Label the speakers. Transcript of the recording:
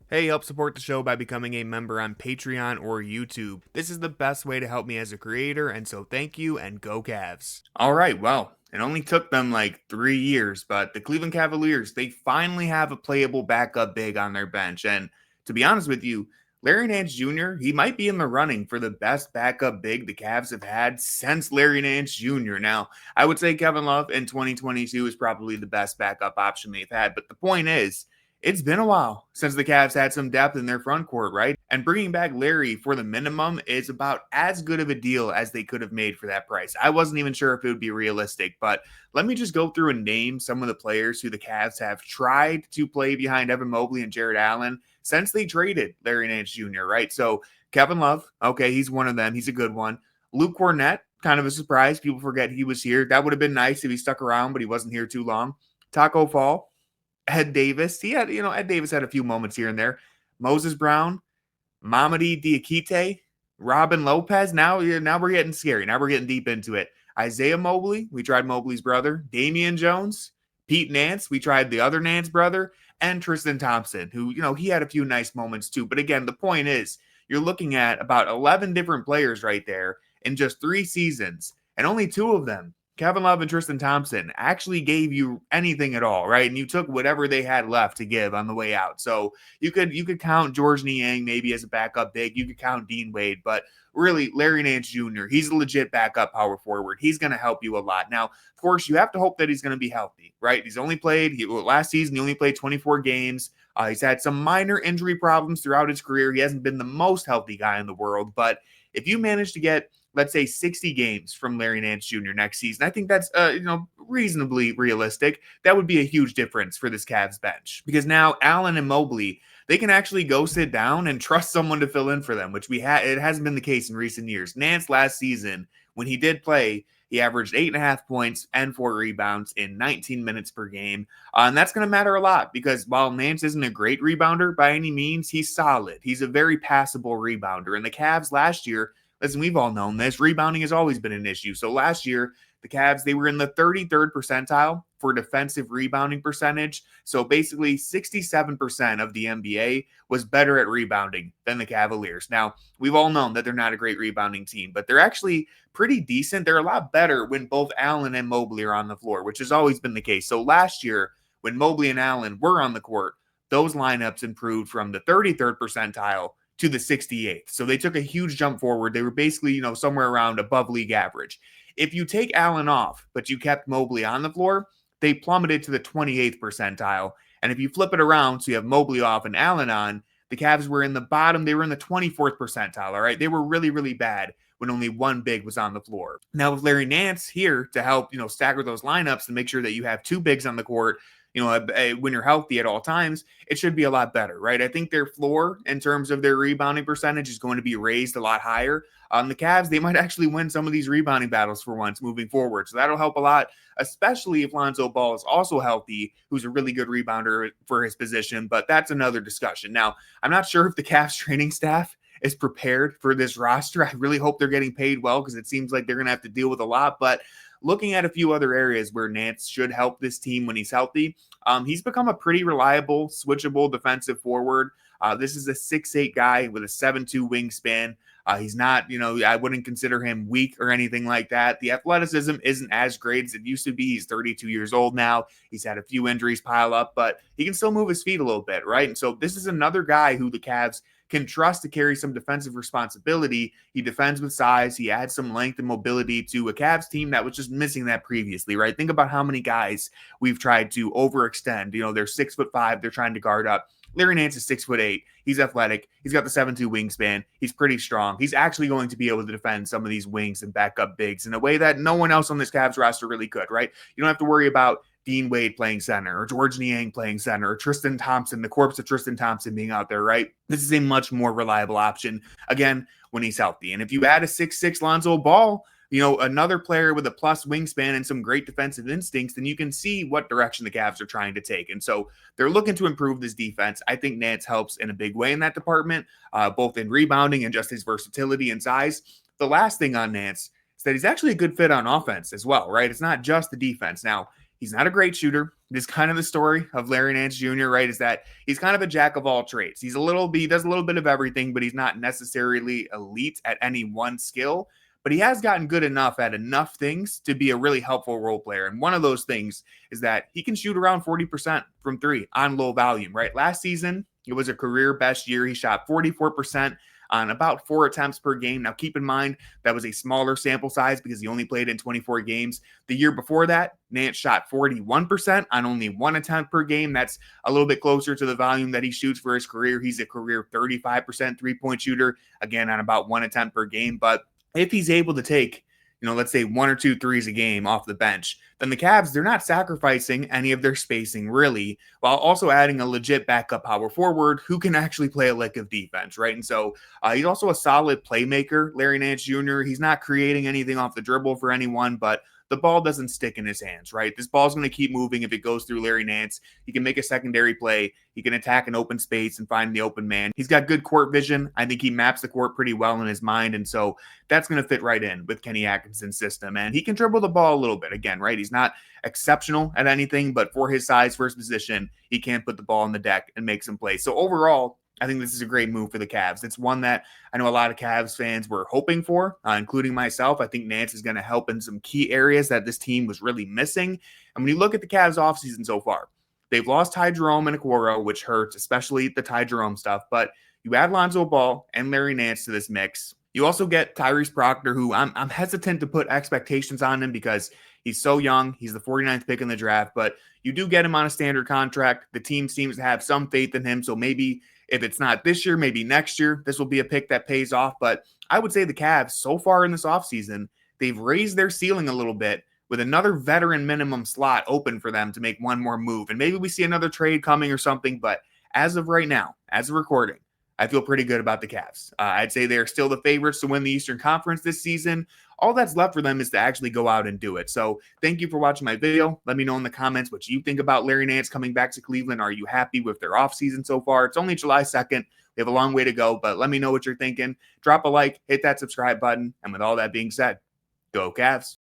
Speaker 1: Hey, help support the show by becoming a member on Patreon or YouTube. This is the best way to help me as a creator, and so thank you and go Cavs. All right, well, it only took them like 3 years, but the Cleveland Cavaliers, they finally have a playable backup big on their bench. And to be honest with you, Larry Nance Jr., he might be in the running for the best backup big the Cavs have had since Larry Nance Jr. Now, I would say Kevin Love in 2022 is probably the best backup option they've had, but the point is, it's been a while since the Cavs had some depth in their front court, right? And bringing back Larry for the minimum is about as good of a deal as they could have made for that price. I wasn't even sure if it would be realistic, but let me just go through and name some of the players who the Cavs have tried to play behind Evan Mobley and Jarrett Allen since they traded Larry Nance Jr., right? So Kevin Love, okay, he's one of them. He's a good one. Luke Cornett, kind of a surprise. People forget he was here. That would have been nice if he stuck around, but he wasn't here too long. Taco Fall, Ed Davis. Ed Davis had a few moments here and there. Moses Brown, Mamadi Diakite, Robin Lopez. Now we're getting scary. Now we're getting deep into it. Isaiah Mobley. We tried Mobley's brother. Damian Jones. Pete Nance. We tried the other Nance brother. And Tristan Thompson, who, he had a few nice moments too. But again, the point is, you're looking at about 11 different players right there in just 3 seasons. And only two of them, Kevin Love and Tristan Thompson, actually gave you anything at all, right? And you took whatever they had left to give on the way out. So you could count George Niang maybe as a backup big. You could count Dean Wade, but really Larry Nance Jr., he's a legit backup power forward. He's going to help you a lot. Now, of course, you have to hope that he's going to be healthy, right? Last season, he only played 24 games. He's had some minor injury problems throughout his career. He hasn't been the most healthy guy in the world, but if you manage to get, let's say, 60 games from Larry Nance Jr. next season, I think that's reasonably realistic. That would be a huge difference for this Cavs bench, because now Allen and Mobley, they can actually go sit down and trust someone to fill in for them, which it hasn't been the case in recent years. Nance last season, when he did play, he averaged 8.5 points and 4 rebounds in 19 minutes per game. And that's going to matter a lot, because while Nance isn't a great rebounder by any means, he's solid. He's a very passable rebounder. And the Cavs last year, listen, we've all known this, rebounding has always been an issue. So last year, the Cavs, they were in the 33rd percentile for defensive rebounding percentage. So basically 67% of the NBA was better at rebounding than the Cavaliers. Now, we've all known that they're not a great rebounding team, but they're actually pretty decent. They're a lot better when both Allen and Mobley are on the floor, which has always been the case. So last year, when Mobley and Allen were on the court, those lineups improved from the 33rd percentile to the 68th. So they took a huge jump forward. They were basically, somewhere around above league average. If you take Allen off, but you kept Mobley on the floor, they plummeted to the 28th percentile. And if you flip it around, so you have Mobley off and Allen on, the Cavs were in the bottom. They were in the 24th percentile, all right? They were really, really bad when only one big was on the floor. Now with Larry Nance here to help, stagger those lineups and make sure that you have two bigs on the court, when you're healthy at all times, it should be a lot better, right? I think their floor in terms of their rebounding percentage is going to be raised a lot higher. The Cavs, they might actually win some of these rebounding battles for once moving forward. So that'll help a lot, especially if Lonzo Ball is also healthy, who's a really good rebounder for his position. But that's another discussion. Now, I'm not sure if the Cavs training staff is prepared for this roster. I really hope they're getting paid well, because it seems like they're going to have to deal with a lot. But looking at a few other areas where Nance should help this team when he's healthy, he's become a pretty reliable, switchable defensive forward. This is a 6'8" guy with a 7'2" wingspan. He's not, I wouldn't consider him weak or anything like that. The athleticism isn't as great as it used to be. He's 32 years old now. He's had a few injuries pile up, but he can still move his feet a little bit, right? And so this is another guy who the Cavs can trust to carry some defensive responsibility. He defends with size. He adds some length and mobility to a Cavs team that was just missing that previously, right? Think about how many guys we've tried to overextend. They're 6'5", they're trying to guard up. Larry Nance is 6'8". He's athletic. He's got the 7'2" wingspan. He's pretty strong. He's actually going to be able to defend some of these wings and backup bigs in a way that no one else on this Cavs roster really could, right? You don't have to worry about Dean Wade playing center, or George Niang playing center, or Tristan Thompson, the corpse of Tristan Thompson being out there, right? This is a much more reliable option, again, when he's healthy. And if you add a 6'6" Lonzo Ball, another player with a plus wingspan and some great defensive instincts, then you can see what direction the Cavs are trying to take. And so they're looking to improve this defense. I think Nance helps in a big way in that department, both in rebounding and just his versatility and size. The last thing on Nance is that he's actually a good fit on offense as well, right? It's not just the defense. Now, He's not a great shooter. This is kind of the story of Larry Nance Jr., right? Is that he's kind of a jack of all trades. He does a little bit of everything, but he's not necessarily elite at any one skill. But he has gotten good enough at enough things to be a really helpful role player. And one of those things is that he can shoot around 40% from three on low volume, right? Last season, it was a career best year. He shot 44% on about 4 attempts per game. Now, keep in mind, that was a smaller sample size because he only played in 24 games. The year before that, Nance shot 41% on only 1 attempt per game. That's a little bit closer to the volume that he shoots for his career. He's a career 35% three-point shooter, again, on about 1 attempt per game. But if he's able to take, let's say 1 or 2 threes a game off the bench, then the Cavs, they're not sacrificing any of their spacing really, while also adding a legit backup power forward who can actually play a lick of defense, right? And so he's also a solid playmaker, Larry Nance Jr. He's not creating anything off the dribble for anyone, but the ball doesn't stick in his hands, right? This ball's going to keep moving if it goes through Larry Nance. He can make a secondary play. He can attack an open space and find the open man. He's got good court vision. I think he maps the court pretty well in his mind, and so that's going to fit right in with Kenny Atkinson's system. And he can dribble the ball a little bit. Again, right? He's not exceptional at anything, but for his size, for his position, he can put the ball on the deck and make some plays. So overall, I think this is a great move for the Cavs. It's one that I know a lot of Cavs fans were hoping for, including myself. I think Nance is going to help in some key areas that this team was really missing. And when you look at the Cavs offseason so far, they've lost Ty Jerome and Okoro, which hurts, especially the Ty Jerome stuff. But you add Lonzo Ball and Larry Nance to this mix. You also get Tyrese Proctor, who I'm hesitant to put expectations on him because he's so young. He's the 49th pick in the draft, but you do get him on a standard contract. The team seems to have some faith in him, so maybe if it's not this year, maybe next year, this will be a pick that pays off. But I would say the Cavs, so far in this offseason, they've raised their ceiling a little bit with another veteran minimum slot open for them to make one more move. And maybe we see another trade coming or something. But as of right now, as of recording, I feel pretty good about the Cavs. I'd say they're still the favorites to win the Eastern Conference this season. All that's left for them is to actually go out and do it. So thank you for watching my video. Let me know in the comments what you think about Larry Nance coming back to Cleveland. Are you happy with their offseason so far? It's only July 2nd. We have a long way to go, but let me know what you're thinking. Drop a like, hit that subscribe button. And with all that being said, go Cavs.